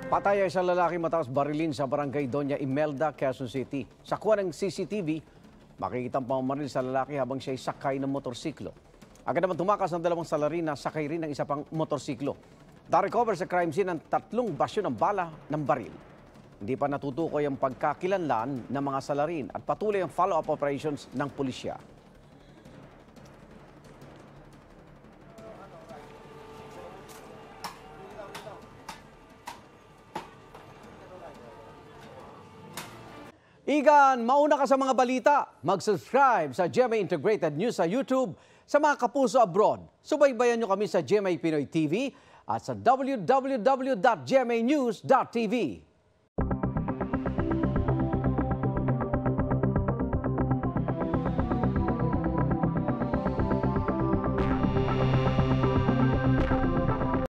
Patay ay isang lalaki matapos barilin sa barangay Doña Imelda, Quezon City. Sa kuha ng CCTV, makikita ang pamamaril sa lalaki habang siya'y sakay ng motorsiklo. Agad naman tumakas ng dalawang salarin na sakay rin ng isa pang motorsiklo. Na-recover sa crime scene ang 3 basyo ng bala ng baril. Hindi pa natutukoy ang pagkakilanlan ng mga salarin at patuloy ang follow-up operations ng pulisya. Igan, mauna ka sa mga balita. Mag-subscribe sa GMA Integrated News sa YouTube. Sa mga kapuso abroad, subaybayan nyo kami sa GMA Pinoy TV at sa www.gmanews.tv.